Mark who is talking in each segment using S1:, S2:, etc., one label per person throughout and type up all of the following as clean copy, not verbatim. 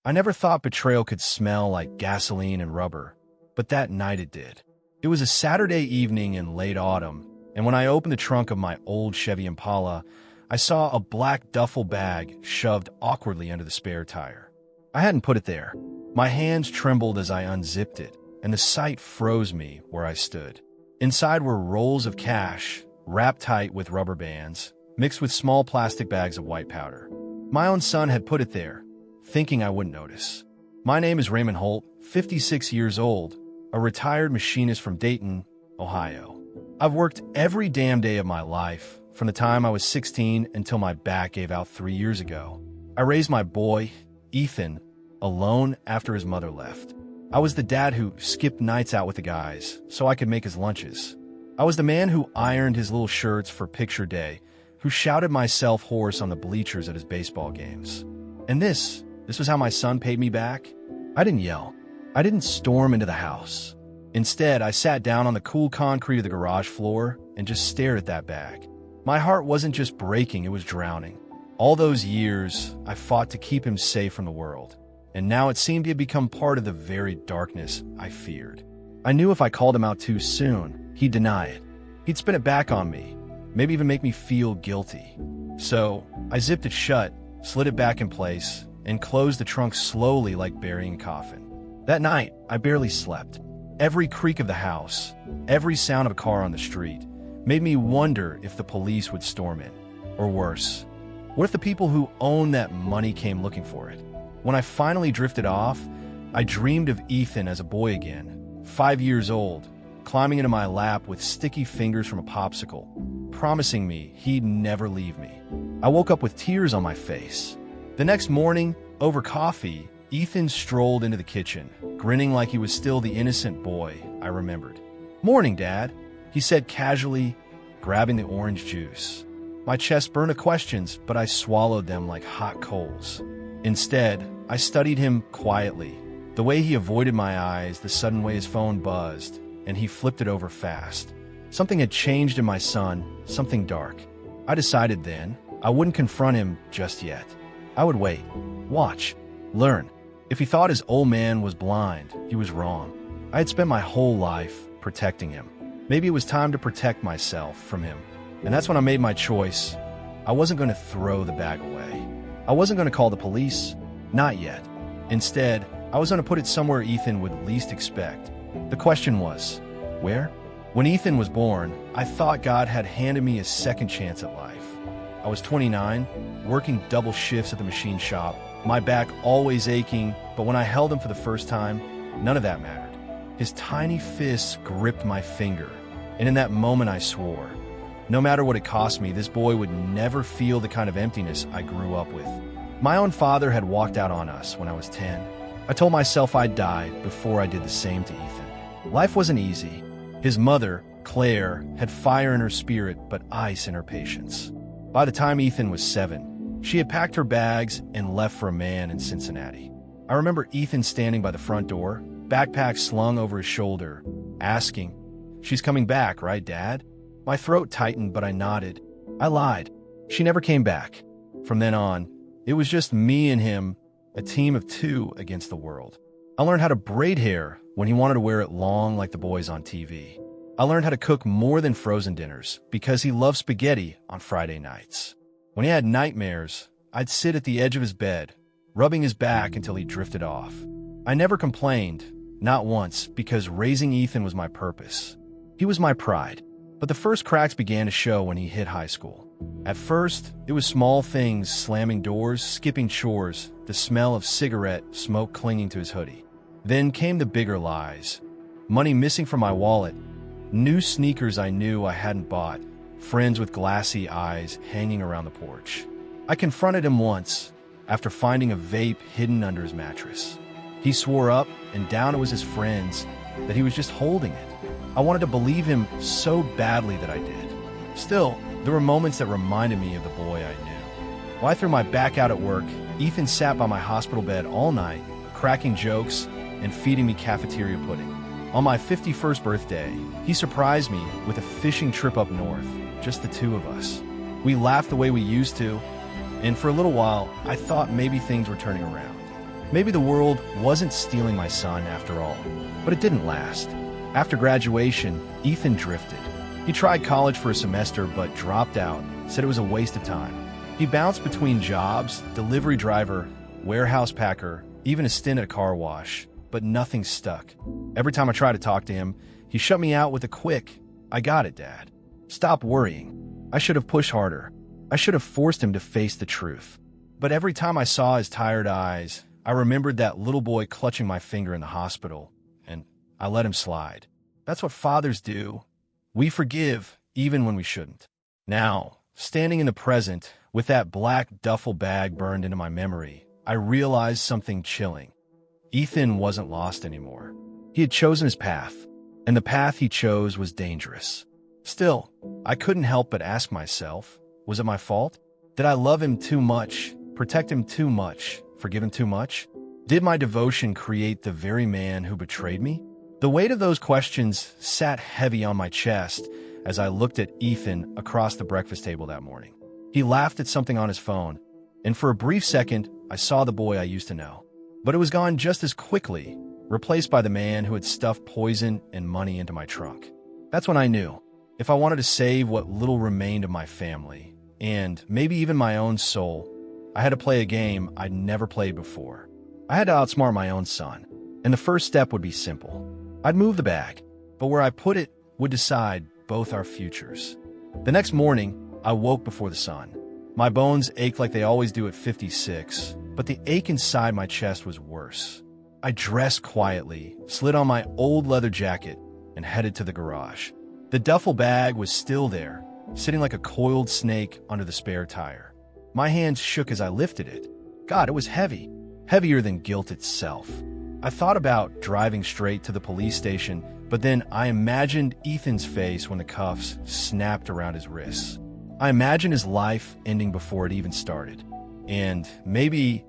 S1: I never thought betrayal could smell like gasoline and rubber, but that night it did. It was a Saturday evening in late autumn, and when I opened the trunk of my old Chevy Impala, I saw a black duffel bag shoved awkwardly under the spare tire. I hadn't put it there. My hands trembled as I unzipped it, and the sight froze me where I stood. Inside were rolls of cash, wrapped tight with rubber bands, mixed with small plastic bags of white powder. My own son had put it there, thinking I wouldn't notice. My name is Raymond Holt, 56 years old, a retired machinist from Dayton, Ohio. I've worked every damn day of my life, from the time I was 16 until my back gave out 3 years ago. I raised my boy, Ethan, alone after his mother left. I was the dad who skipped nights out with the guys so I could make his lunches. I was the man who ironed his little shirts for picture day, who shouted myself hoarse on the bleachers at his baseball games. And this was how my son paid me back? I didn't yell. I didn't storm into the house. Instead, I sat down on the cool concrete of the garage floor and just stared at that bag. My heart wasn't just breaking, it was drowning. All those years, I fought to keep him safe from the world. And now it seemed he had become part of the very darkness I feared. I knew if I called him out too soon, he'd deny it. He'd spin it back on me, maybe even make me feel guilty. So I zipped it shut, slid it back in place, and closed the trunk slowly like burying a coffin. That night, I barely slept. Every creak of the house, every sound of a car on the street, made me wonder if the police would storm in. Or worse, what if the people who owned that money came looking for it? When I finally drifted off, I dreamed of Ethan as a boy again, 5 years old, climbing into my lap with sticky fingers from a popsicle, promising me he'd never leave me. I woke up with tears on my face. The next morning, over coffee, Ethan strolled into the kitchen, grinning like he was still the innocent boy I remembered. "Morning, Dad," he said casually, grabbing the orange juice. My chest burned with questions, but I swallowed them like hot coals. Instead, I studied him quietly, the way he avoided my eyes, the sudden way his phone buzzed, and he flipped it over fast. Something had changed in my son, something dark. I decided then I wouldn't confront him just yet. I would wait, watch, learn. If he thought his old man was blind, he was wrong. I had spent my whole life protecting him. Maybe it was time to protect myself from him. And that's when I made my choice. I wasn't going to throw the bag away. I wasn't going to call the police. Not yet. Instead, I was going to put it somewhere Ethan would least expect. The question was, where? When Ethan was born, I thought God had handed me a second chance at life. I was 29, working double shifts at the machine shop, my back always aching, but when I held him for the first time, none of that mattered. His tiny fists gripped my finger, and in that moment I swore, no matter what it cost me, this boy would never feel the kind of emptiness I grew up with. My own father had walked out on us when I was 10. I told myself I'd die before I did the same to Ethan. Life wasn't easy. His mother, Claire, had fire in her spirit but ice in her patience. By the time Ethan was 7, she had packed her bags and left for a man in Cincinnati. I remember Ethan standing by the front door, backpack slung over his shoulder, asking, "She's coming back, right, Dad?" My throat tightened, but I nodded. I lied. She never came back. From then on, it was just me and him, a team of two against the world. I learned how to braid hair when he wanted to wear it long like the boys on TV. I learned how to cook more than frozen dinners because he loved spaghetti on Friday nights. When he had nightmares, I'd sit at the edge of his bed, rubbing his back until he drifted off. I never complained, not once, because raising Ethan was my purpose. He was my pride. But the first cracks began to show when he hit high school. At first, it was small things, slamming doors, skipping chores, the smell of cigarette smoke clinging to his hoodie. Then came the bigger lies. Money missing from my wallet, new sneakers I knew I hadn't bought, friends with glassy eyes hanging around the porch. I confronted him once, after finding a vape hidden under his mattress. He swore up and down it was his friends, that he was just holding it. I wanted to believe him so badly that I did. Still, there were moments that reminded me of the boy I knew. While I threw my back out at work, Ethan sat by my hospital bed all night, cracking jokes and feeding me cafeteria pudding. On my 51st birthday, he surprised me with a fishing trip up north, just the two of us. We laughed the way we used to, and for a little while, I thought maybe things were turning around. Maybe the world wasn't stealing my son after all. But it didn't last. After graduation, Ethan drifted. He tried college for a semester but dropped out, said it was a waste of time. He bounced between jobs, delivery driver, warehouse packer, even a stint at a car wash, but nothing stuck. Every time I tried to talk to him, he shut me out with a quick, "I got it, Dad. Stop worrying." I should have pushed harder. I should have forced him to face the truth. But every time I saw his tired eyes, I remembered that little boy clutching my finger in the hospital, and I let him slide. That's what fathers do. We forgive even when we shouldn't. Now, standing in the present, with that black duffel bag burned into my memory, I realized something chilling. Ethan wasn't lost anymore. He had chosen his path, and the path he chose was dangerous. Still, I couldn't help but ask myself, was it my fault? Did I love him too much, protect him too much, forgive him too much? Did my devotion create the very man who betrayed me? The weight of those questions sat heavy on my chest as I looked at Ethan across the breakfast table that morning. He laughed at something on his phone, and for a brief second, I saw the boy I used to know. But it was gone just as quickly, replaced by the man who had stuffed poison and money into my trunk. That's when I knew, if I wanted to save what little remained of my family, and maybe even my own soul, I had to play a game I'd never played before. I had to outsmart my own son, and the first step would be simple. I'd move the bag, but where I put it would decide both our futures. The next morning, I woke before the sun. My bones ached like they always do at 56, but the ache inside my chest was worse. I dressed quietly, slid on my old leather jacket, and headed to the garage. The duffel bag was still there, sitting like a coiled snake under the spare tire. My hands shook as I lifted it. God, it was heavy, heavier than guilt itself. I thought about driving straight to the police station, but then I imagined Ethan's face when the cuffs snapped around his wrists. I imagined his life ending before it even started. And maybe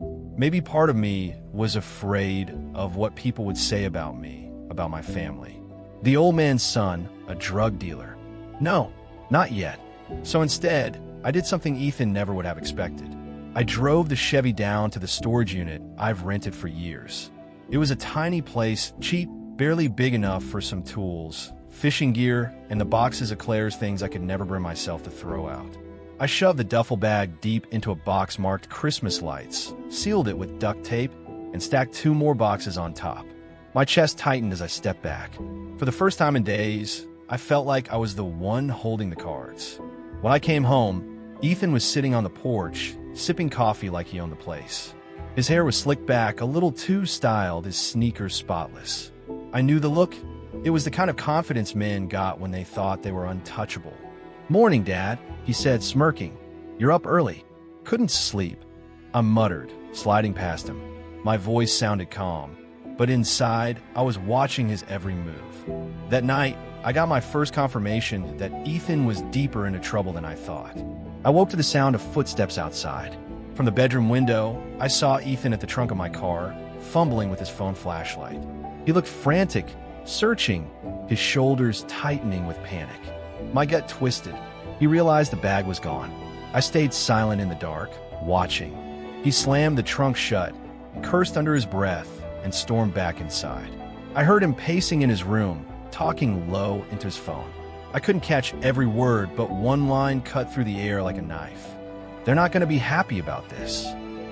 S1: part of me was afraid of what people would say about me, about my family. The old man's son, a drug dealer. No, not yet. So instead, I did something Ethan never would have expected. I drove the Chevy down to the storage unit I've rented for years. It was a tiny place, cheap, barely big enough for some tools, fishing gear, and the boxes of Claire's things I could never bring myself to throw out. I shoved the duffel bag deep into a box marked Christmas lights, sealed it with duct tape, and stacked 2 more boxes on top. My chest tightened as I stepped back. For the first time in days, I felt like I was the one holding the cards. When I came home, Ethan was sitting on the porch, sipping coffee like he owned the place. His hair was slicked back, a little too styled, his sneakers spotless. I knew the look. It was the kind of confidence men got when they thought they were untouchable. "Morning, Dad," he said, smirking. "You're up early." "Couldn't sleep," I muttered, sliding past him. My voice sounded calm, but inside, I was watching his every move. That night, I got my first confirmation that Ethan was deeper into trouble than I thought. I woke to the sound of footsteps outside. From the bedroom window, I saw Ethan at the trunk of my car, fumbling with his phone flashlight. He looked frantic, searching, his shoulders tightening with panic. My gut twisted. He realized the bag was gone. I stayed silent in the dark, watching. He slammed the trunk shut, cursed under his breath, and stormed back inside. I heard him pacing in his room, talking low into his phone. I couldn't catch every word, but one line cut through the air like a knife. "They're not going to be happy about this."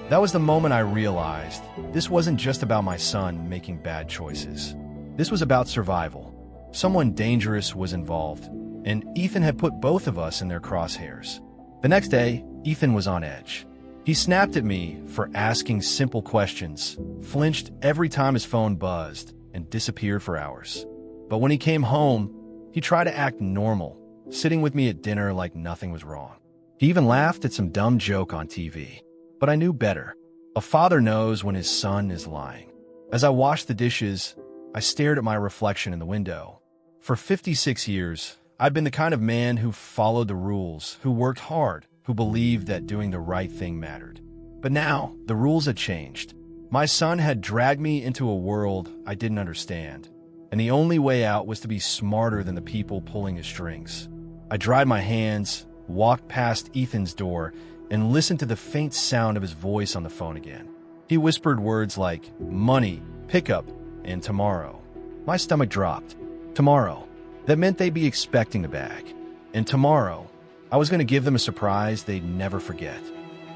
S1: That was the moment I realized this wasn't just about my son making bad choices. This was about survival. Someone dangerous was involved, and Ethan had put both of us in their crosshairs. The next day, Ethan was on edge. He snapped at me for asking simple questions, flinched every time his phone buzzed, and disappeared for hours. But when he came home, he tried to act normal, sitting with me at dinner like nothing was wrong. He even laughed at some dumb joke on TV. But I knew better. A father knows when his son is lying. As I washed the dishes, I stared at my reflection in the window. For 56 years, I'd been the kind of man who followed the rules, who worked hard, who believed that doing the right thing mattered. But now, the rules had changed. My son had dragged me into a world I didn't understand, and the only way out was to be smarter than the people pulling his strings. I dried my hands, walked past Ethan's door, and listened to the faint sound of his voice on the phone again. He whispered words like money, pickup, and tomorrow. My stomach dropped. Tomorrow. That meant they'd be expecting the bag. And tomorrow, I was going to give them a surprise they'd never forget.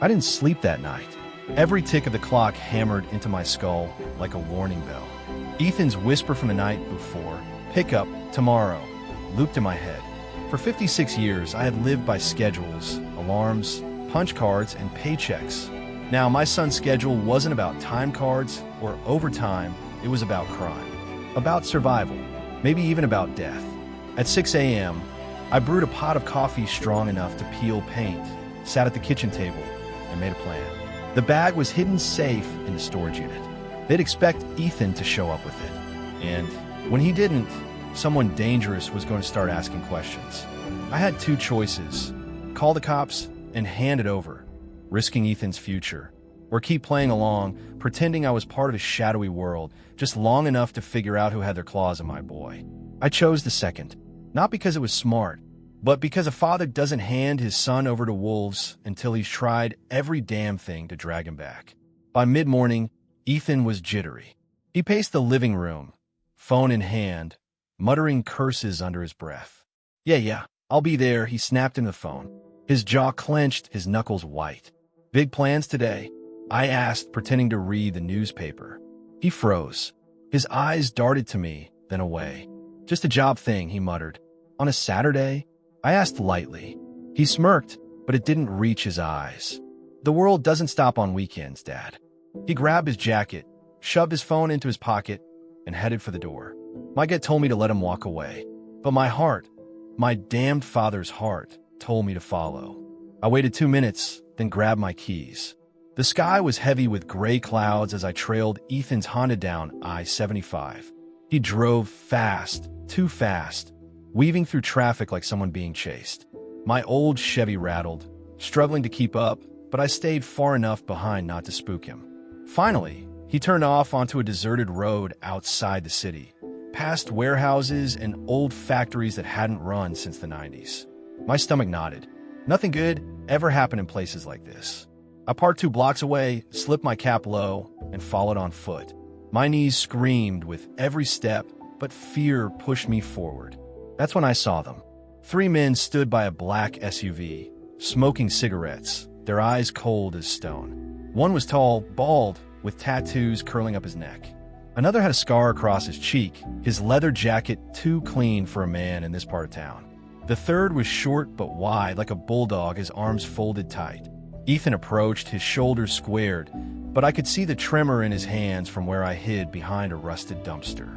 S1: I didn't sleep that night. Every tick of the clock hammered into my skull like a warning bell. Ethan's whisper from the night before, pick up, tomorrow, looped in my head. For 56 years, I had lived by schedules, alarms, punch cards, and paychecks. Now, my son's schedule wasn't about time cards or overtime, it was about crime, about survival, maybe even about death. At 6 a.m., I brewed a pot of coffee strong enough to peel paint, sat at the kitchen table, and made a plan. The bag was hidden safe in the storage unit. They'd expect Ethan to show up with it. And when he didn't, someone dangerous was going to start asking questions. I had two choices: call the cops and hand it over, risking Ethan's future, or keep playing along, pretending I was part of a shadowy world, just long enough to figure out who had their claws on my boy. I chose the second, not because it was smart, but because a father doesn't hand his son over to wolves until he's tried every damn thing to drag him back. By mid-morning, Ethan was jittery. He paced the living room, phone in hand, muttering curses under his breath. Yeah, I'll be there, he snapped in the phone. His jaw clenched, his knuckles white. Big plans today? I asked, pretending to read the newspaper. He froze. His eyes darted to me, then away. Just a job thing, he muttered. On a Saturday? I asked lightly. He smirked, but it didn't reach his eyes. The world doesn't stop on weekends, Dad. He grabbed his jacket, shoved his phone into his pocket, and headed for the door. My gut told me to let him walk away, but my heart, my damned father's heart, told me to follow. I waited 2 minutes, then grabbed my keys. The sky was heavy with gray clouds as I trailed Ethan's Honda down I-75. He drove fast, too fast, weaving through traffic like someone being chased. My old Chevy rattled, struggling to keep up, but I stayed far enough behind not to spook him. Finally, he turned off onto a deserted road outside the city, past warehouses and old factories that hadn't run since the 90s. My stomach nodded. Nothing good ever happened in places like this. I parked 2 blocks away, slipped my cap low, and followed on foot. My knees screamed with every step, but fear pushed me forward. That's when I saw them. 3 men stood by a black SUV, smoking cigarettes, their eyes cold as stone. One was tall, bald, with tattoos curling up his neck. Another had a scar across his cheek, his leather jacket too clean for a man in this part of town. The third was short but wide, like a bulldog, his arms folded tight. Ethan approached, his shoulders squared, but I could see the tremor in his hands from where I hid behind a rusted dumpster.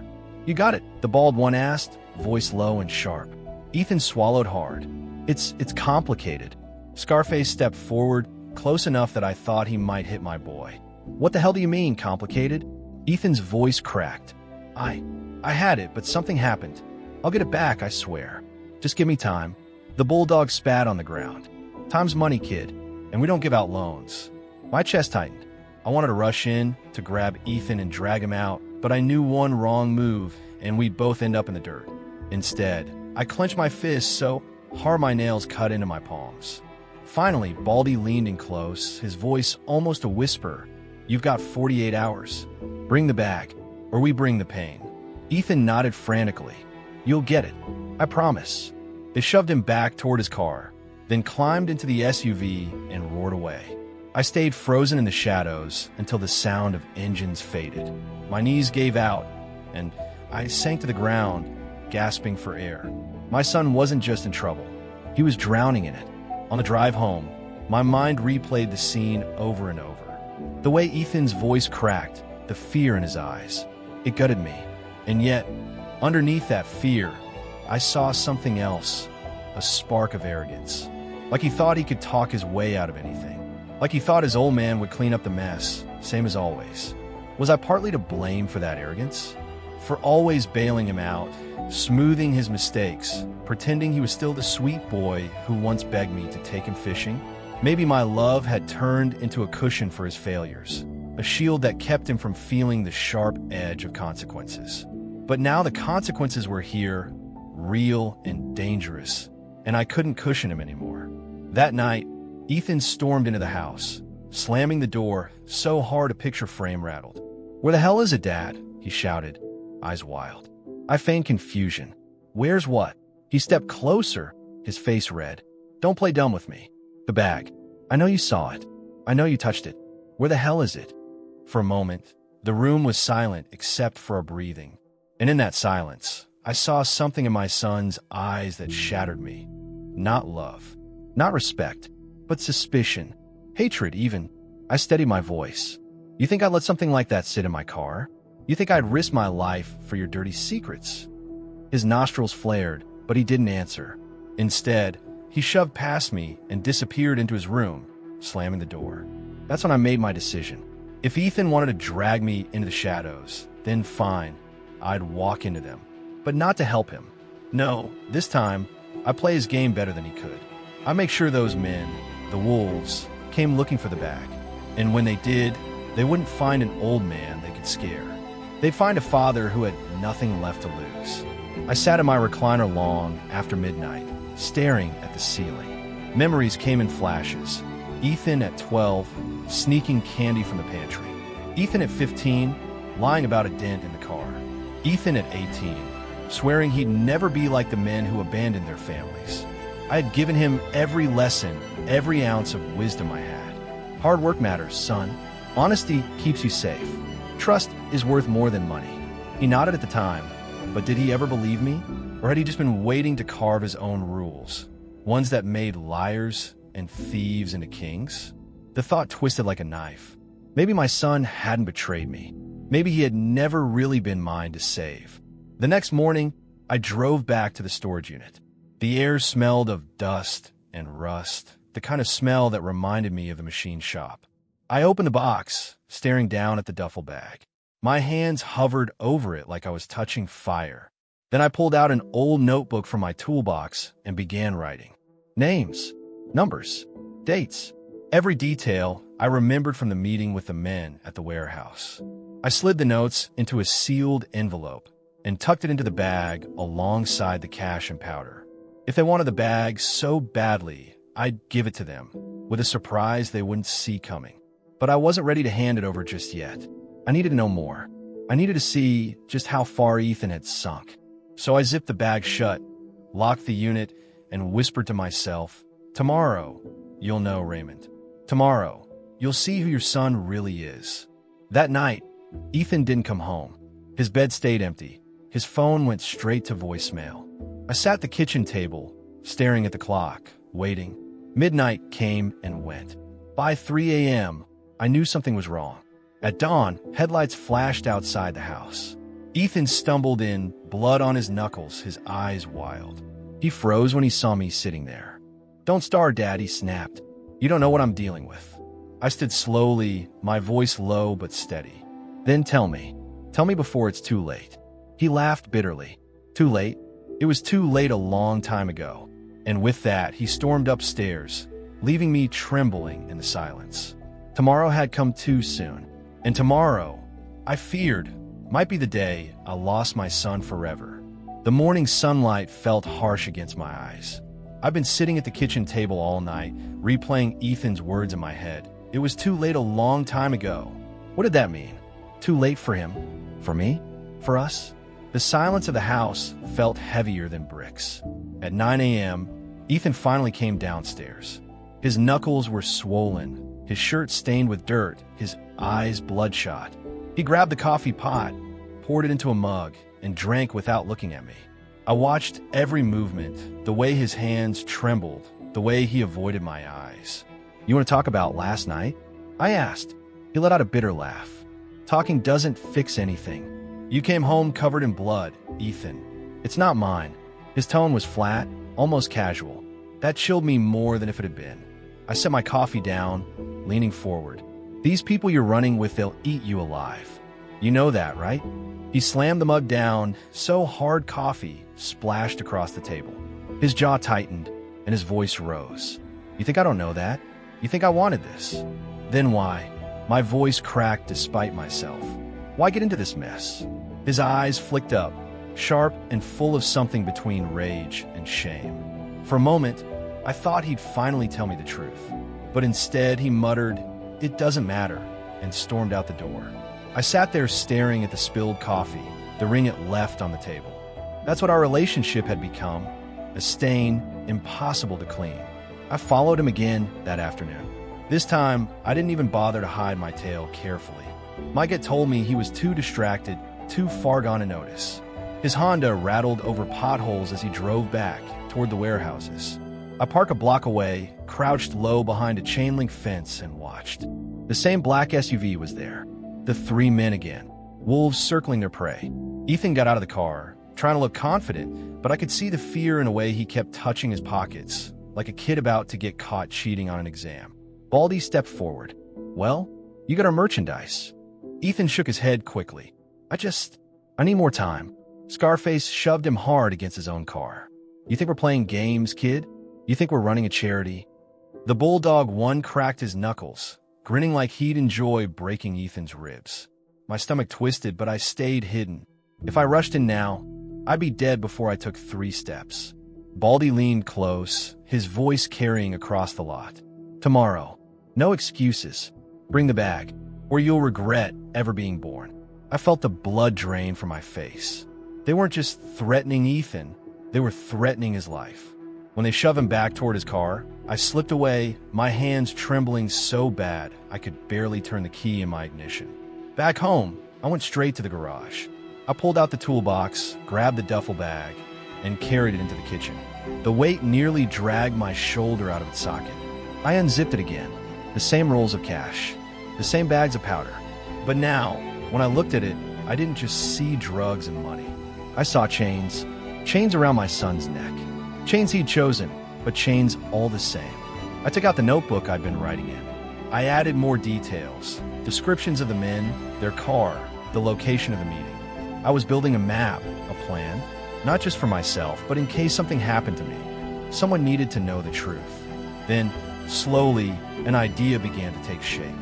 S1: You got it, the bald one asked, voice low and sharp. Ethan swallowed hard. It's complicated. Scarface stepped forward, close enough that I thought he might hit my boy. What the hell do you mean, complicated? Ethan's voice cracked. I had it, but something happened. I'll get it back, I swear. Just give me time. The bulldog spat on the ground. Time's money, kid, and we don't give out loans. My chest tightened. I wanted to rush in, to grab Ethan and drag him out, but I knew one wrong move, and we'd both end up in the dirt. Instead, I clenched my fists so hard my nails cut into my palms. Finally, Baldy leaned in close, his voice almost a whisper. You've got 48 hours. Bring the bag, or we bring the pain. Ethan nodded frantically. You'll get it. I promise. They shoved him back toward his car, then climbed into the SUV and roared away. I stayed frozen in the shadows until the sound of engines faded. My knees gave out, and I sank to the ground, gasping for air. My son wasn't just in trouble. He was drowning in it. On the drive home, my mind replayed the scene over and over. The way Ethan's voice cracked, the fear in his eyes. It gutted me. And yet, underneath that fear, I saw something else, a spark of arrogance. Like he thought he could talk his way out of anything. Like he thought his old man would clean up the mess, same as always. Was I partly to blame for that arrogance? For always bailing him out, smoothing his mistakes, pretending he was still the sweet boy who once begged me to take him fishing? Maybe my love had turned into a cushion for his failures, a shield that kept him from feeling the sharp edge of consequences. But now the consequences were here, real and dangerous, and I couldn't cushion him anymore. That night, Ethan stormed into the house, slamming the door so hard a picture frame rattled. "Where the hell is it, Dad?" he shouted, eyes wild. I feigned confusion. "Where's what?" He stepped closer, his face red. "Don't play dumb with me. The bag. I know you saw it. I know you touched it. Where the hell is it?" For a moment, the room was silent except for our breathing. And in that silence, I saw something in my son's eyes that shattered me. Not love, not respect, but suspicion, hatred even. I steadied my voice. "You think I'd let something like that sit in my car? You think I'd risk my life for your dirty secrets?" His nostrils flared, but he didn't answer. Instead, he shoved past me and disappeared into his room, slamming the door. That's when I made my decision. If Ethan wanted to drag me into the shadows, then fine, I'd walk into them. But not to help him. No, this time, I play his game better than he could. I make sure those men, the wolves, came looking for the bag. And when they did, they wouldn't find an old man they could scare. They'd find a father who had nothing left to lose. I sat in my recliner long after midnight, staring at the ceiling. Memories came in flashes. Ethan at 12, sneaking candy from the pantry. Ethan at 15, lying about a dent in the car. Ethan at 18, swearing he'd never be like the men who abandoned their families. I had given him every lesson, every ounce of wisdom I had. Hard work matters, son. Honesty keeps you safe. Trust is worth more than money. He nodded at the time, but did he ever believe me? Or had he just been waiting to carve his own rules? Ones that made liars and thieves into kings? The thought twisted like a knife. Maybe my son hadn't betrayed me. Maybe he had never really been mine to save. The next morning, I drove back to the storage unit. The air smelled of dust and rust, the kind of smell that reminded me of the machine shop. I opened the box, staring down at the duffel bag. My hands hovered over it like I was touching fire. Then I pulled out an old notebook from my toolbox and began writing. Names, numbers, dates, every detail I remembered from the meeting with the men at the warehouse. I slid the notes into a sealed envelope and tucked it into the bag alongside the cash and powder. If they wanted the bag so badly, I'd give it to them, with a surprise they wouldn't see coming. But I wasn't ready to hand it over just yet. I needed to know more. I needed to see just how far Ethan had sunk. So I zipped the bag shut, locked the unit, and whispered to myself, "Tomorrow, you'll know, Raymond. Tomorrow, you'll see who your son really is." That night, Ethan didn't come home. His bed stayed empty. His phone went straight to voicemail. I sat at the kitchen table, staring at the clock, waiting. Midnight came and went. By 3 a.m., I knew something was wrong. At dawn, headlights flashed outside the house. Ethan stumbled in, blood on his knuckles, his eyes wild. He froze when he saw me sitting there. "Don't start, Dad," he snapped. "You don't know what I'm dealing with." I stood slowly, my voice low but steady. "Then tell me. Tell me before it's too late." He laughed bitterly. "Too late? It was too late a long time ago." And with that, he stormed upstairs, leaving me trembling in the silence. Tomorrow had come too soon. And tomorrow, I feared, might be the day I lost my son forever. The morning sunlight felt harsh against my eyes. I've been sitting at the kitchen table all night, replaying Ethan's words in my head. It was too late a long time ago. What did that mean? Too late for him? For me? For us? The silence of the house felt heavier than bricks. At 9 a.m., Ethan finally came downstairs. His knuckles were swollen, his shirt stained with dirt, his eyes bloodshot. He grabbed the coffee pot, poured it into a mug, and drank without looking at me. I watched every movement, the way his hands trembled, the way he avoided my eyes. "You want to talk about last night?" I asked. He let out a bitter laugh. "Talking doesn't fix anything. You came home covered in blood, Ethan. It's not mine." His tone was flat, almost casual. That chilled me more than if it had been. I set my coffee down, leaning forward. "These people you're running with, they'll eat you alive. You know that, right?" He slammed the mug down, so hard coffee splashed across the table. His jaw tightened, and his voice rose. "You think I don't know that? You think I wanted this? Then why?" My voice cracked despite myself. "Why get into this mess?" His eyes flicked up, sharp and full of something between rage and shame. For a moment, I thought he'd finally tell me the truth. But instead, he muttered, "It doesn't matter," and stormed out the door. I sat there staring at the spilled coffee, the ring it left on the table. That's what our relationship had become, a stain impossible to clean. I followed him again that afternoon. This time, I didn't even bother to hide my tail carefully. My gut told me he was too distracted, too far gone to notice. His Honda rattled over potholes as he drove back toward the warehouses. I parked a block away, crouched low behind a chain-link fence, and watched. The same black SUV was there. The three men again, wolves circling their prey. Ethan got out of the car, trying to look confident, but I could see the fear in a way he kept touching his pockets, like a kid about to get caught cheating on an exam. Baldy stepped forward. "Well, you got our merchandise." Ethan shook his head quickly. I need more time." Scarface shoved him hard against his own car. "You think we're playing games, kid? You think we're running a charity?" The bulldog one cracked his knuckles, grinning like he'd enjoy breaking Ethan's ribs. My stomach twisted, but I stayed hidden. If I rushed in now, I'd be dead before I took 3 steps. Baldy leaned close, his voice carrying across the lot. "Tomorrow. No excuses. Bring the bag, or you'll regret ever being born." I felt the blood drain from my face. They weren't just threatening Ethan, they were threatening his life. When they shoved him back toward his car, I slipped away, my hands trembling so bad I could barely turn the key in my ignition. Back home, I went straight to the garage. I pulled out the toolbox, grabbed the duffel bag, and carried it into the kitchen. The weight nearly dragged my shoulder out of its socket. I unzipped it again. The same rolls of cash, the same bags of powder. But now, when I looked at it, I didn't just see drugs and money. I saw chains around my son's neck. Chains he'd chosen, but chains all the same. I took out the notebook I'd been writing in. I added more details, descriptions of the men, their car, the location of the meeting. I was building a map, a plan, not just for myself, but in case something happened to me. Someone needed to know the truth. Then, slowly, an idea began to take shape.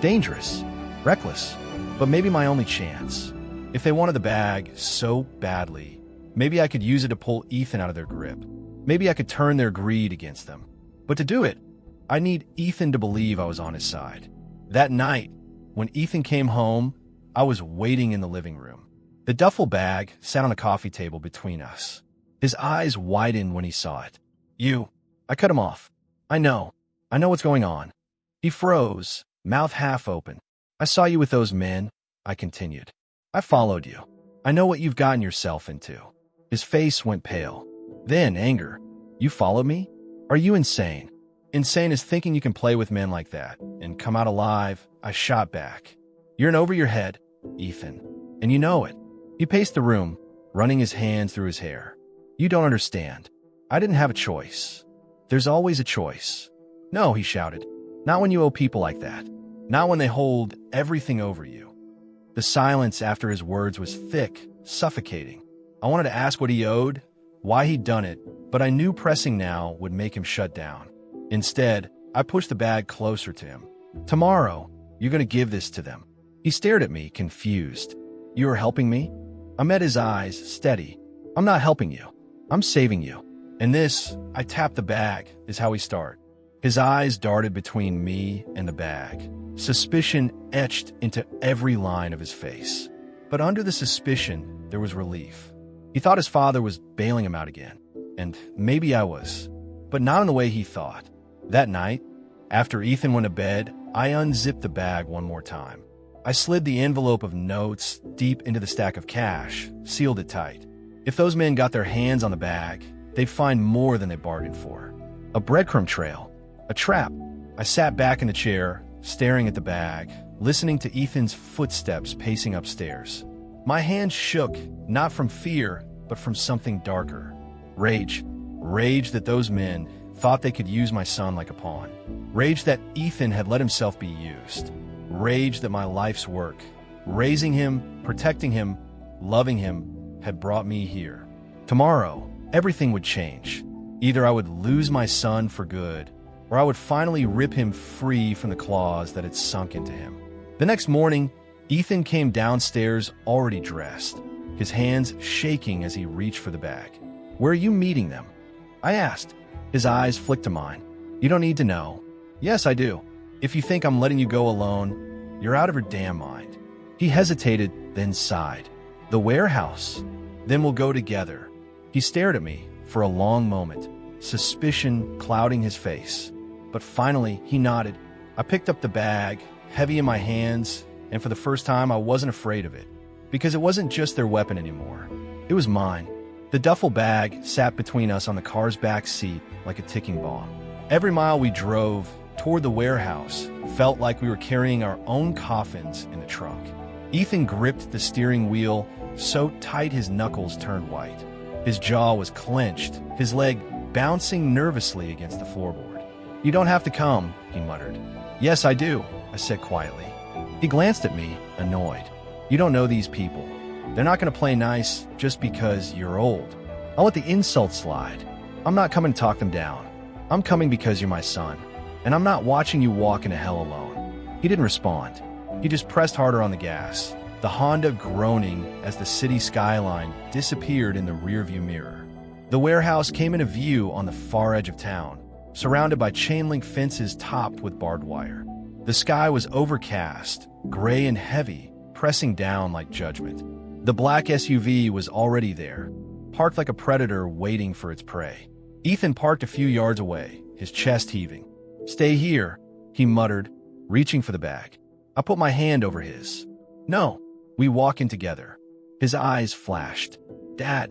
S1: Dangerous, reckless, but maybe my only chance. If they wanted the bag so badly, maybe I could use it to pull Ethan out of their grip. Maybe I could turn their greed against them. But to do it, I need Ethan to believe I was on his side. That night, when Ethan came home, I was waiting in the living room. The duffel bag sat on a coffee table between us. His eyes widened when he saw it. "You." I cut him off. I know what's going on." He froze, mouth half open. "I saw you with those men," I continued. "I followed you. I know what you've gotten yourself into." His face went pale. Then anger. "You followed me? Are you insane?" "Insane is thinking you can play with men like that and come out alive," I shot back. "You're in over your head, Ethan, and you know it." He paced the room, running his hands through his hair. "You don't understand. I didn't have a choice. There's always a choice." "No," he shouted. "Not when you owe people like that. Not when they hold everything over you." The silence after his words was thick, suffocating. I wanted to ask what he owed, why he'd done it, but I knew pressing now would make him shut down. Instead, I pushed the bag closer to him. "Tomorrow, you're going to give this to them." He stared at me, confused. "You are helping me?" I met his eyes, steady. "I'm not helping you. I'm saving you. And this," I tapped the bag, "is how we start." His eyes darted between me and the bag. Suspicion etched into every line of his face. But under the suspicion, there was relief. He thought his father was bailing him out again. And maybe I was. But not in the way he thought. That night, after Ethan went to bed, I unzipped the bag one more time. I slid the envelope of notes deep into the stack of cash, sealed it tight. If those men got their hands on the bag, they'd find more than they bargained for. A breadcrumb trail. A trap. I sat back in the chair, staring at the bag, listening to Ethan's footsteps pacing upstairs. My hands shook, not from fear, but from something darker. Rage. Rage that those men thought they could use my son like a pawn. Rage that Ethan had let himself be used. Rage that my life's work, raising him, protecting him, loving him, had brought me here. Tomorrow, everything would change. Either I would lose my son for good, or I would finally rip him free from the claws that had sunk into him. The next morning, Ethan came downstairs already dressed, his hands shaking as he reached for the bag. "Where are you meeting them?" I asked. His eyes flicked to mine. "You don't need to know." "Yes, I do." If you think I'm letting you go alone, you're out of your damn mind. He hesitated, then sighed. The warehouse. Then we'll go together. He stared at me for a long moment, suspicion clouding his face. But finally, he nodded. I picked up the bag, heavy in my hands, and for the first time, I wasn't afraid of it. Because it wasn't just their weapon anymore. It was mine. The duffel bag sat between us on the car's back seat like a ticking bomb. Every mile we drove toward the warehouse felt like we were carrying our own coffins in the trunk. Ethan gripped the steering wheel so tight his knuckles turned white. His jaw was clenched, his leg bouncing nervously against the floorboard. "You don't have to come," he muttered. "Yes, I do," I said quietly. He glanced at me, annoyed. "You don't know these people. They're not going to play nice just because you're old. I'll let the insult slide. I'm not coming to talk them down. I'm coming because you're my son, and I'm not watching you walk into hell alone." He didn't respond. He just pressed harder on the gas, the Honda groaning as the city skyline disappeared in the rearview mirror. The warehouse came into view on the far edge of town, surrounded by chain-link fences topped with barbed wire. The sky was overcast, gray and heavy, pressing down like judgment. The black SUV was already there, parked like a predator waiting for its prey. Ethan parked a few yards away, his chest heaving. "Stay here," he muttered, reaching for the bag. I put my hand over his. "No." We walk in together. His eyes flashed. "Dad,"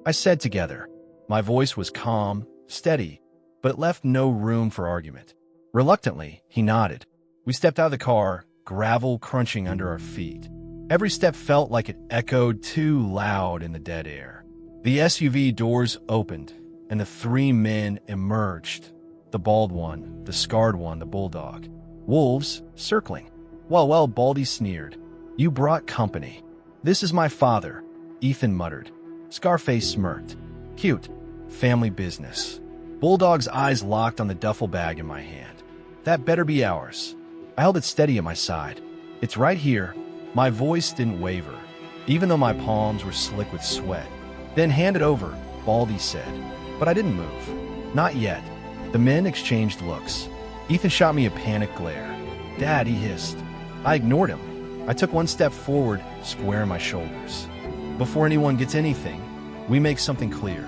S1: I said together. My voice was calm, steady, but it left no room for argument. Reluctantly, he nodded. We stepped out of the car, gravel crunching under our feet. Every step felt like it echoed too loud in the dead air. The SUV doors opened, and the three men emerged. The bald one, the scarred one, the bulldog. Wolves, circling. Well, Baldy sneered. "You brought company." "This is my father," Ethan muttered. Scarface smirked. "Cute. Family business." Bulldog's eyes locked on the duffel bag in my hand. "That better be ours." I held it steady at my side. "It's right here." My voice didn't waver, even though my palms were slick with sweat. "Then hand it over," Baldy said. But I didn't move. Not yet. The men exchanged looks. Ethan shot me a panicked glare. "Dad," he hissed. I ignored him. I took one step forward, squaring my shoulders. "Before anyone gets anything, we make something clear.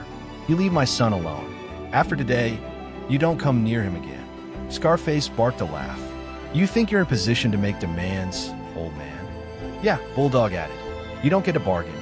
S1: You leave my son alone. After today, you don't come near him again." Scarface barked a laugh. "You think you're in position to make demands, old man?" "Yeah," Bulldog added. "You don't get a bargain.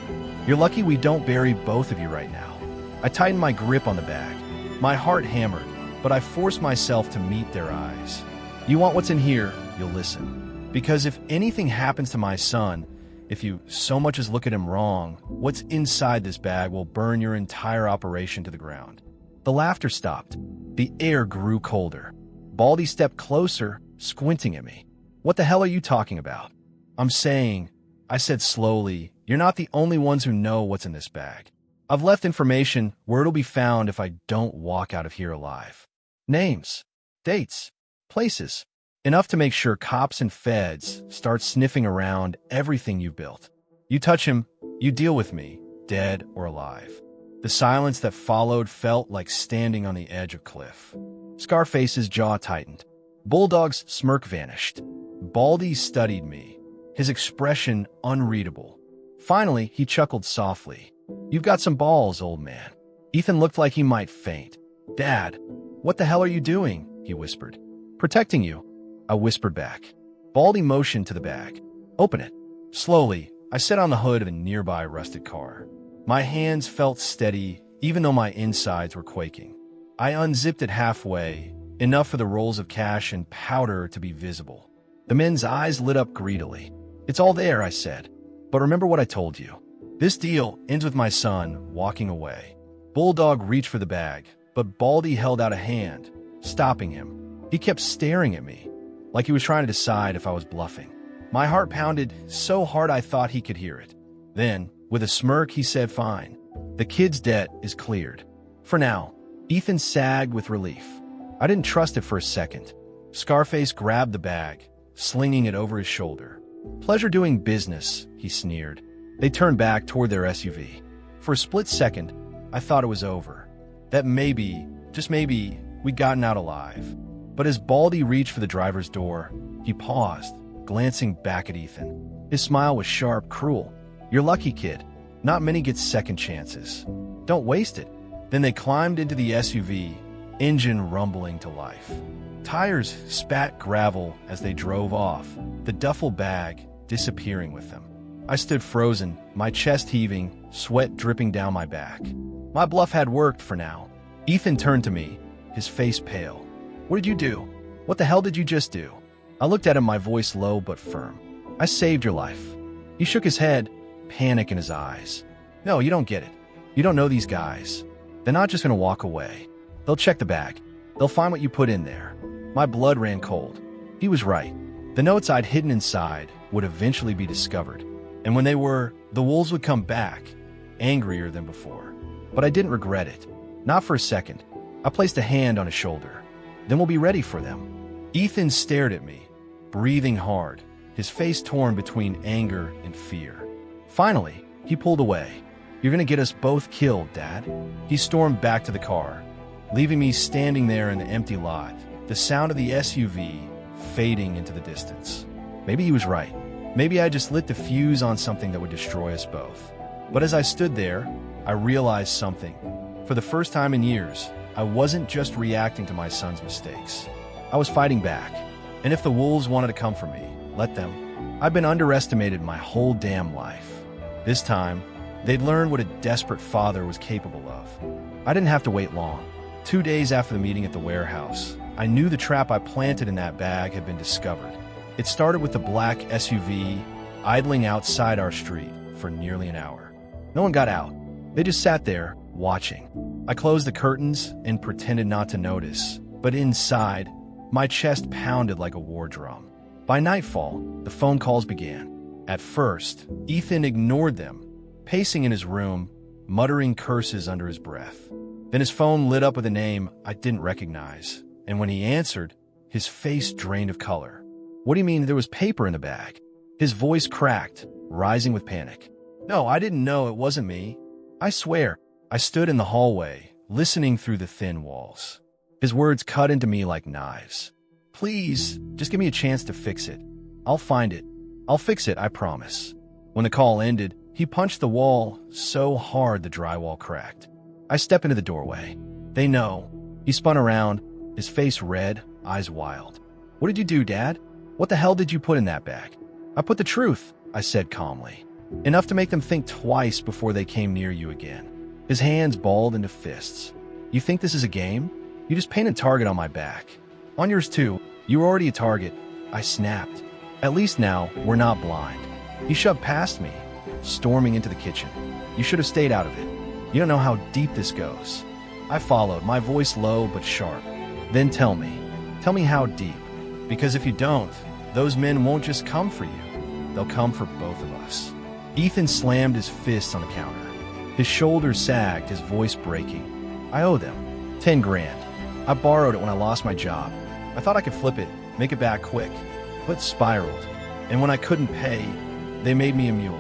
S1: You're lucky we don't bury both of you right now." I tightened my grip on the bag. My heart hammered, but I forced myself to meet their eyes. "You want what's in here, you'll listen. Because if anything happens to my son, if you so much as look at him wrong, what's inside this bag will burn your entire operation to the ground." The laughter stopped. The air grew colder. Baldy stepped closer, squinting at me. "What the hell are you talking about?" "I'm saying," I said slowly, "you're not the only ones who know what's in this bag. I've left information where it'll be found if I don't walk out of here alive. Names, dates, places. Enough to make sure cops and feds start sniffing around everything you've built. You touch him, you deal with me, dead or alive." The silence that followed felt like standing on the edge of a cliff. Scarface's jaw tightened. Bulldog's smirk vanished. Baldy studied me, his expression unreadable. Finally, he chuckled softly. "You've got some balls, old man." Ethan looked like he might faint. "Dad, what the hell are you doing?" he whispered. "Protecting you," I whispered back. Baldy motioned to the bag. "Open it." Slowly, I sat on the hood of a nearby rusted car. My hands felt steady, even though my insides were quaking. I unzipped it halfway, enough for the rolls of cash and powder to be visible. The men's eyes lit up greedily. "It's all there," I said. "But remember what I told you. This deal ends with my son walking away." Bulldog reached for the bag, but Baldy held out a hand, stopping him. He kept staring at me, like he was trying to decide if I was bluffing. My heart pounded so hard I thought he could hear it. Then, with a smirk, he said, "Fine. The kid's debt is cleared. For now." Ethan sagged with relief. I didn't trust it for a second. Scarface grabbed the bag, slinging it over his shoulder. "Pleasure doing business," he sneered. They turned back toward their SUV. For a split second, I thought it was over. That maybe, just maybe, we'd gotten out alive. But as Baldy reached for the driver's door, he paused, glancing back at Ethan. His smile was sharp, cruel. "You're lucky, kid. Not many get second chances. Don't waste it." Then they climbed into the SUV, engine rumbling to life. Tires spat gravel as they drove off, the duffel bag disappearing with them. I stood frozen, my chest heaving, sweat dripping down my back. My bluff had worked for now. Ethan turned to me, his face pale. "What did you do? What the hell did you just do?" I looked at him, my voice low but firm. "I saved your life." He shook his head, panic in his eyes. "No, you don't get it. You don't know these guys. They're not just gonna walk away. They'll check the bag. They'll find what you put in there." My blood ran cold. He was right. The notes I'd hidden inside would eventually be discovered. And when they were, the wolves would come back, angrier than before. But I didn't regret it. Not for a second. I placed a hand on his shoulder. "Then we'll be ready for them." Ethan stared at me, breathing hard, his face torn between anger and fear. Finally, he pulled away. "You're gonna get us both killed, Dad." He stormed back to the car, leaving me standing there in the empty lot, the sound of the SUV fading into the distance. Maybe he was right. Maybe I just lit the fuse on something that would destroy us both. But as I stood there, I realized something. For the first time in years, I wasn't just reacting to my son's mistakes. I was fighting back. And if the wolves wanted to come for me, let them. I've been underestimated my whole damn life. This time, they'd learn what a desperate father was capable of. I didn't have to wait long. 2 days after the meeting at the warehouse, I knew the trap I planted in that bag had been discovered. It started with the black SUV idling outside our street for nearly an hour. No one got out. They just sat there, watching. I closed the curtains and pretended not to notice, but inside, my chest pounded like a war drum. By nightfall, the phone calls began. At first, Ethan ignored them, pacing in his room, muttering curses under his breath. Then his phone lit up with a name I didn't recognize, and when he answered, his face drained of color. "What do you mean there was paper in the bag?" His voice cracked, rising with panic. "No, I didn't know. It wasn't me. I swear." I stood in the hallway, listening through the thin walls. His words cut into me like knives. "Please, just give me a chance to fix it. I'll find it. I'll fix it, I promise." When the call ended, he punched the wall so hard the drywall cracked. I stepped into the doorway. "They know." He spun around, his face red, eyes wild. "What did you do, Dad? What the hell did you put in that bag?" "I put the truth," I said calmly. "Enough to make them think twice before they came near you again." His hands balled into fists. "You think this is a game? You just painted a target on my back. On yours too. You were already a target." I snapped. "At least now, we're not blind." He shoved past me, storming into the kitchen. "You should have stayed out of it. You don't know how deep this goes." I followed, my voice low but sharp. "Then tell me. Tell me how deep. Because if you don't, those men won't just come for you. They'll come for both of us." Ethan slammed his fist on the counter. His shoulders sagged, his voice breaking. "I owe them. 10 grand. I borrowed it when I lost my job. I thought I could flip it, make it back quick. But it spiraled. And when I couldn't pay, they made me a mule.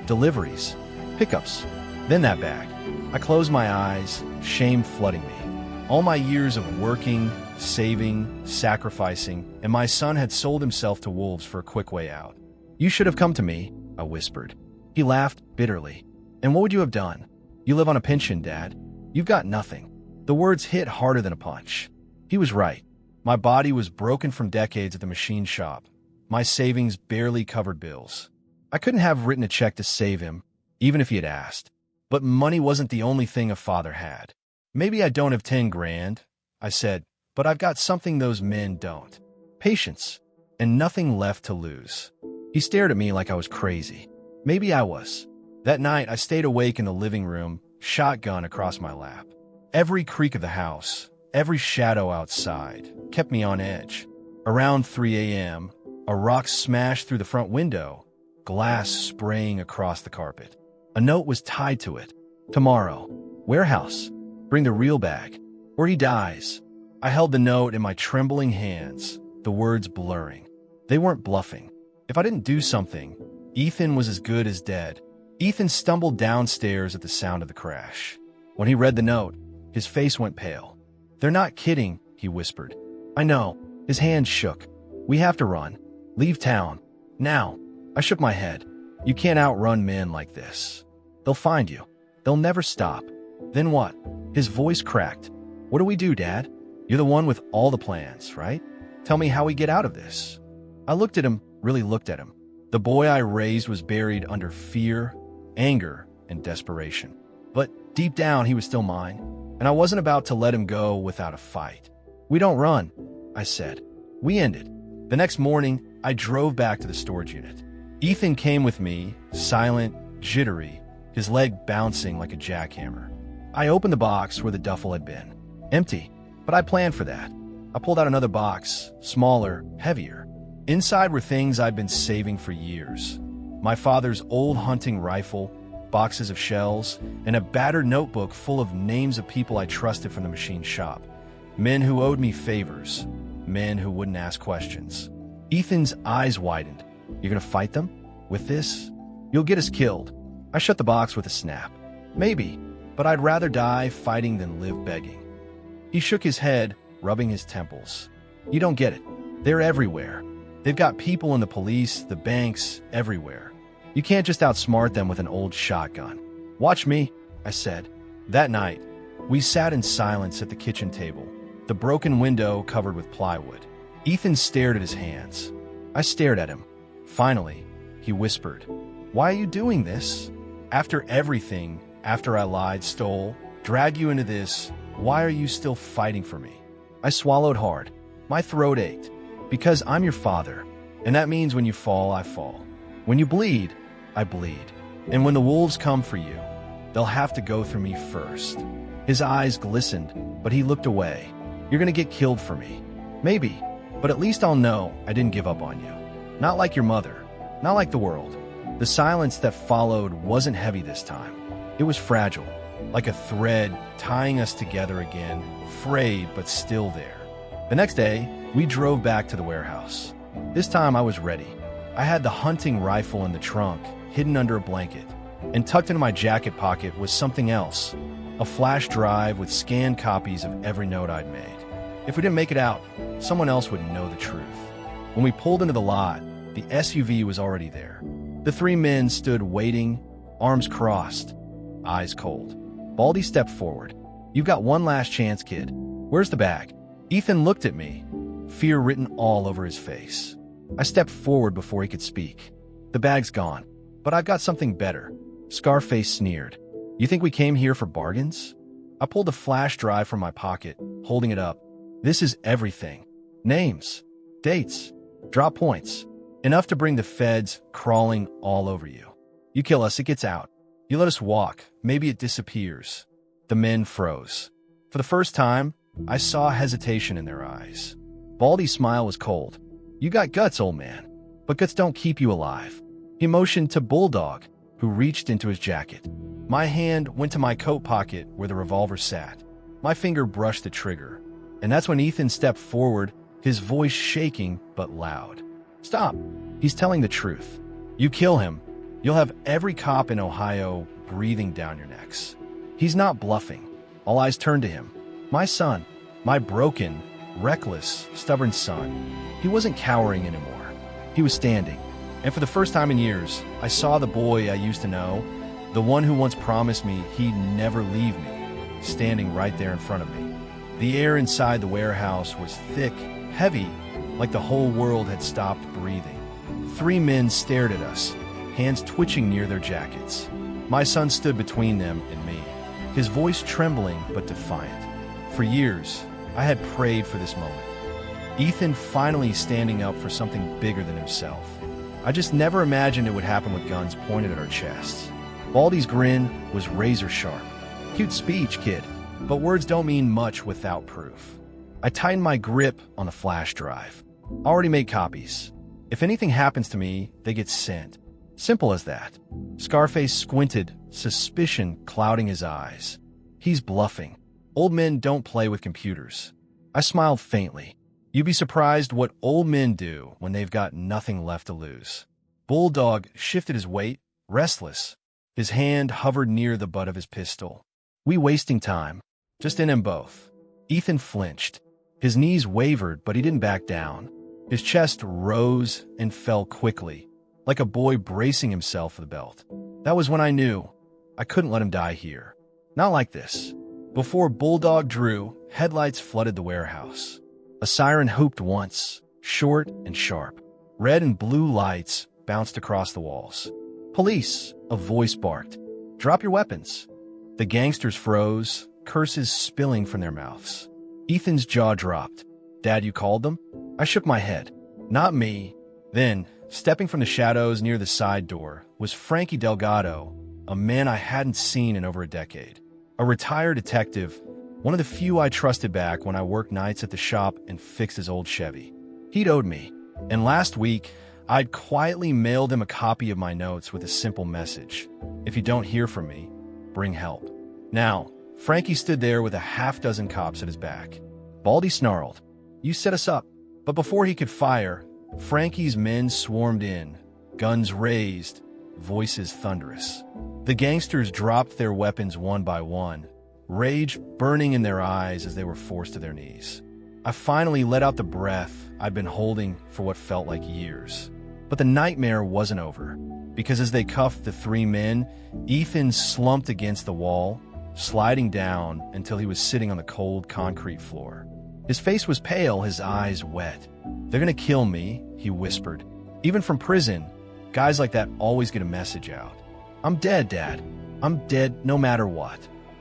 S1: Deliveries. Pickups. Then that bag." I closed my eyes, shame flooding me. All my years of working, saving, sacrificing, and my son had sold himself to wolves for a quick way out. "You should have come to me," I whispered. He laughed bitterly. "And what would you have done? You live on a pension, Dad. You've got nothing." The words hit harder than a punch. He was right. My body was broken from decades at the machine shop. My savings barely covered bills. I couldn't have written a check to save him, even if he had asked. But money wasn't the only thing a father had. "Maybe I don't have 10 grand, I said, "but I've got something those men don't. Patience, and nothing left to lose." He stared at me like I was crazy. Maybe I was. That night, I stayed awake in the living room, shotgun across my lap. Every creak of the house, every shadow outside, kept me on edge. Around 3 a.m., a rock smashed through the front window, glass spraying across the carpet. A note was tied to it. "Tomorrow. Warehouse. Bring the real bag. Or he dies." I held the note in my trembling hands, the words blurring. They weren't bluffing. If I didn't do something, Ethan was as good as dead. Ethan stumbled downstairs at the sound of the crash. When he read the note, his face went pale. "They're not kidding," he whispered. I know. His hands shook. We have to run. Leave town. Now. I shook my head. You can't outrun men like this. They'll find you. They'll never stop. Then what? His voice cracked. What do we do, Dad? You're the one with all the plans, right? Tell me how we get out of this. I looked at him, really looked at him. The boy I raised was buried under fear, anger, and desperation. But deep down, he was still mine, and I wasn't about to let him go without a fight. We don't run, I said. We ended. The next morning, I drove back to the storage unit. Ethan came with me, silent, jittery, his leg bouncing like a jackhammer. I opened the box where the duffel had been. Empty, but I planned for that. I pulled out another box, smaller, heavier. Inside were things I'd been saving for years. My father's old hunting rifle, boxes of shells, and a battered notebook full of names of people I trusted from the machine shop. Men who owed me favors. Men who wouldn't ask questions. Ethan's eyes widened. You're gonna fight them? With this? You'll get us killed. I shut the box with a snap. Maybe, but I'd rather die fighting than live begging. He shook his head, rubbing his temples. You don't get it. They're everywhere. They've got people in the police, the banks, everywhere. You can't just outsmart them with an old shotgun. Watch me, I said. That night, we sat in silence at the kitchen table, the broken window covered with plywood. Ethan stared at his hands. I stared at him. Finally, he whispered, Why are you doing this? After everything, after I lied, stole, dragged you into this, why are you still fighting for me? I swallowed hard. My throat ached. Because I'm your father, and that means when you fall, I fall. When you bleed, I bleed. And when the wolves come for you, they'll have to go through me first. His eyes glistened, but he looked away. You're gonna get killed for me. Maybe, but at least I'll know I didn't give up on you. Not like your mother, not like the world. The silence that followed wasn't heavy this time. It was fragile, like a thread tying us together again, frayed but still there. The next day, we drove back to the warehouse. This time I was ready. I had the hunting rifle in the trunk, hidden under a blanket, and tucked into my jacket pocket was something else, a flash drive with scanned copies of every note I'd made. If we didn't make it out, someone else would know the truth. When we pulled into the lot, the SUV was already there. The three men stood waiting, arms crossed, eyes cold. Baldy stepped forward. You've got one last chance, kid. Where's the bag? Ethan looked at me, fear written all over his face. I stepped forward before he could speak. The bag's gone, but I've got something better. Scarface sneered. You think we came here for bargains? I pulled a flash drive from my pocket, holding it up. This is everything. Names, dates, drop points. Enough to bring the feds crawling all over you. You kill us, it gets out. You let us walk, maybe it disappears. The men froze. For the first time, I saw hesitation in their eyes. Baldy's smile was cold. You got guts, old man, but guts don't keep you alive. He motioned to Bulldog, who reached into his jacket. My hand went to my coat pocket where the revolver sat. My finger brushed the trigger, and that's when Ethan stepped forward, his voice shaking but loud. Stop. He's telling the truth. You kill him, you'll have every cop in Ohio breathing down your necks. He's not bluffing. All eyes turned to him. My son, my broken, reckless, stubborn son. He wasn't cowering anymore. He was standing. And for the first time in years, I saw the boy I used to know, the one who once promised me he'd never leave me, standing right there in front of me. The air inside the warehouse was thick, heavy, like the whole world had stopped breathing. Three men stared at us, hands twitching near their jackets. My son stood between them and me, his voice trembling but defiant. For years, I had prayed for this moment. Ethan finally standing up for something bigger than himself. I just never imagined it would happen with guns pointed at our chests. Baldy's grin was razor sharp. Cute speech, kid, but words don't mean much without proof. I tightened my grip on the flash drive. Already made copies. If anything happens to me, they get sent. Simple as that. Scarface squinted, suspicion clouding his eyes. He's bluffing. Old men don't play with computers. I smiled faintly. You'd be surprised what old men do when they've got nothing left to lose. Bulldog shifted his weight, restless. His hand hovered near the butt of his pistol. We wasting time. Just in them both. Ethan flinched. His knees wavered, but he didn't back down. His chest rose and fell quickly, like a boy bracing himself for the belt. That was when I knew I couldn't let him die here. Not like this. Before Bulldog drew, headlights flooded the warehouse. A siren hooped once, short and sharp. Red and blue lights bounced across the walls. "Police," a voice barked. "Drop your weapons." The gangsters froze, curses spilling from their mouths. Ethan's jaw dropped. "Dad, you called them?" I shook my head. "Not me." Then, stepping from the shadows near the side door, was Frankie Delgado, a man I hadn't seen in over a decade. A retired detective, one of the few I trusted back when I worked nights at the shop and fixed his old Chevy. He'd owed me, and last week, I'd quietly mailed him a copy of my notes with a simple message: "If you don't hear from me, bring help." Now, Frankie stood there with a half-dozen cops at his back. Baldy snarled, "You set us up." But before he could fire, Frankie's men swarmed in, guns raised, voices thunderous. The gangsters dropped their weapons one by one, rage burning in their eyes as they were forced to their knees. I finally let out the breath I'd been holding for what felt like years. But the nightmare wasn't over, because as they cuffed the three men, Ethan slumped against the wall, sliding down until he was sitting on the cold concrete floor. His face was pale, his eyes wet. "They're gonna kill me," he whispered. "Even from prison, guys like that always get a message out. I'm dead, Dad. I'm dead no matter what."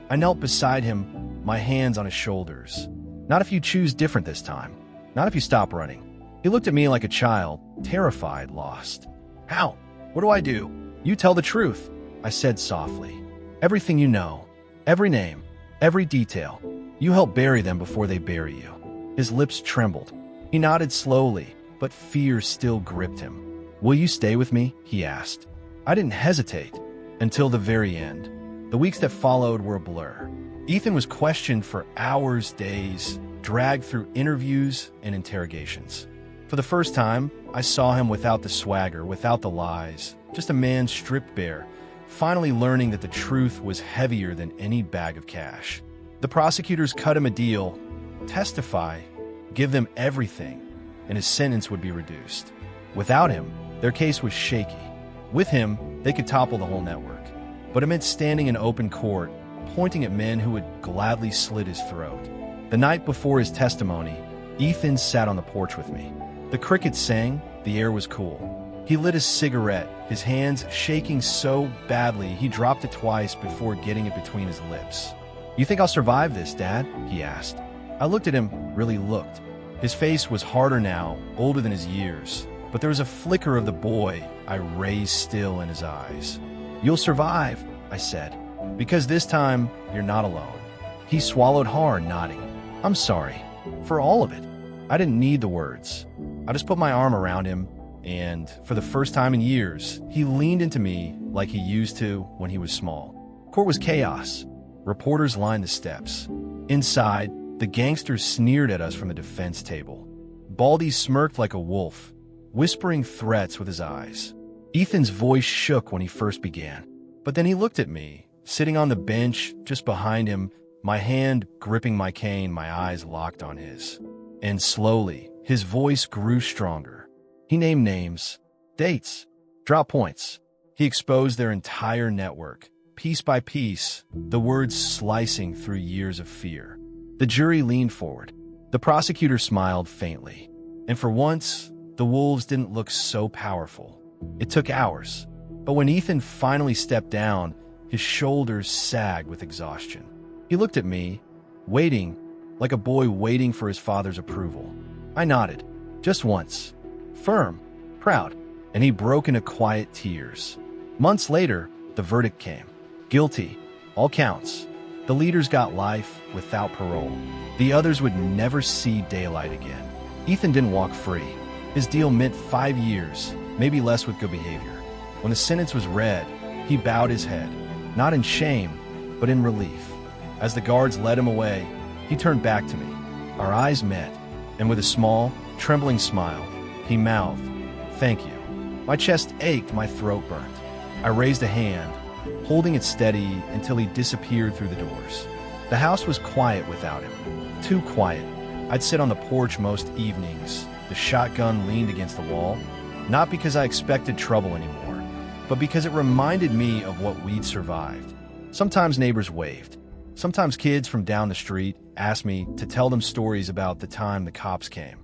S1: I knelt beside him, my hands on his shoulders. "Not if you choose different this time. Not if you stop running." He looked at me like a child, terrified, lost. "How? What do I do?" "You tell the truth," I said softly. "Everything you know. Every name. Every detail. You help bury them before they bury you." His lips trembled. He nodded slowly, but fear still gripped him. "Will you stay with me?" he asked. I didn't hesitate until the very end. The weeks that followed were a blur. Ethan was questioned for hours, days, dragged through interviews and interrogations. For the first time, I saw him without the swagger, without the lies, just a man stripped bare, finally learning that the truth was heavier than any bag of cash. The prosecutors cut him a deal: testify, give them everything, and his sentence would be reduced. Without him, their case was shaky. With him, they could topple the whole network. But it meant standing in open court, pointing at men who would gladly slit his throat. The night before his testimony, Ethan sat on the porch with me. The crickets sang, the air was cool. He lit a cigarette, his hands shaking so badly he dropped it twice before getting it between his lips. "You think I'll survive this, Dad?" he asked. I looked at him, really looked. His face was harder now, older than his years, but there was a flicker of the boy I raised still in his eyes. "You'll survive," I said, "because this time you're not alone." He swallowed hard, nodding. "I'm sorry. For all of it." I didn't need the words. I just put my arm around him, and for the first time in years, he leaned into me like he used to when he was small. Court was chaos. Reporters lined the steps. Inside, the gangsters sneered at us from the defense table. Baldy smirked like a wolf, whispering threats with his eyes. Ethan's voice shook when he first began, but then he looked at me, sitting on the bench just behind him, my hand gripping my cane, my eyes locked on his. And slowly, his voice grew stronger. He named names, dates, drop points. He exposed their entire network, piece by piece, the words slicing through years of fear. The jury leaned forward. The prosecutor smiled faintly. And for once, the wolves didn't look so powerful. It took hours. But when Ethan finally stepped down, his shoulders sagged with exhaustion. He looked at me, waiting, like a boy waiting for his father's approval. I nodded, just once, firm, proud, and he broke into quiet tears. Months later, the verdict came. Guilty, all counts. The leaders got life without parole. The others would never see daylight again. Ethan didn't walk free. His deal meant 5 years, maybe less with good behavior. When the sentence was read, he bowed his head, not in shame, but in relief. As the guards led him away, he turned back to me. Our eyes met, and with a small, trembling smile, he mouthed, "Thank you." My chest ached, my throat burnt. I raised a hand, holding it steady until he disappeared through the doors. The house was quiet without him. Too quiet. I'd sit on the porch most evenings, the shotgun leaned against the wall, not because I expected trouble anymore, but because it reminded me of what we'd survived. Sometimes neighbors waved. Sometimes kids from down the street asked me to tell them stories about the time the cops came.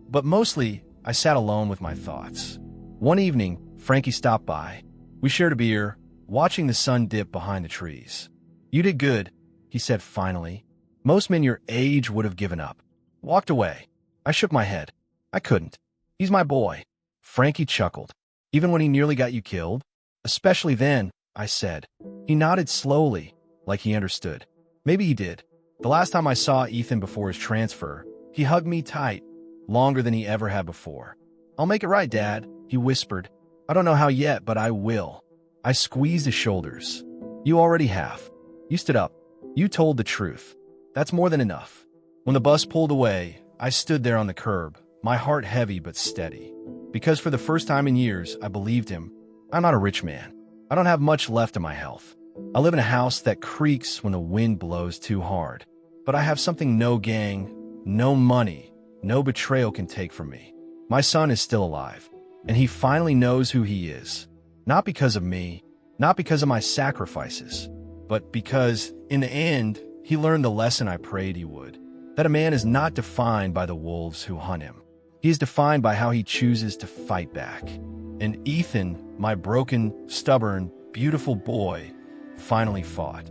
S1: But mostly, I sat alone with my thoughts. One evening, Frankie stopped by. We shared a beer, watching the sun dip behind the trees. "You did good," he said finally. "Most men your age would have given up. Walked away." I shook my head. I couldn't. "He's my boy." Frankie chuckled. "Even when he nearly got you killed?" "Especially then," I said. He nodded slowly, like he understood. Maybe he did. The last time I saw Ethan before his transfer, he hugged me tight, longer than he ever had before. "I'll make it right, Dad," he whispered. "I don't know how yet, but I will." I squeezed his shoulders. "You already have. You stood up. You told the truth. That's more than enough." When the bus pulled away, I stood there on the curb, my heart heavy but steady. Because for the first time in years, I believed him. I'm not a rich man. I don't have much left in my health. I live in a house that creaks when the wind blows too hard. But I have something no gang, no money, no betrayal can take from me. My son is still alive, and he finally knows who he is. Not because of me, not because of my sacrifices, but because, in the end, he learned the lesson I prayed he would. That a man is not defined by the wolves who hunt him. He is defined by how he chooses to fight back. And Ethan, my broken, stubborn, beautiful boy, finally fought.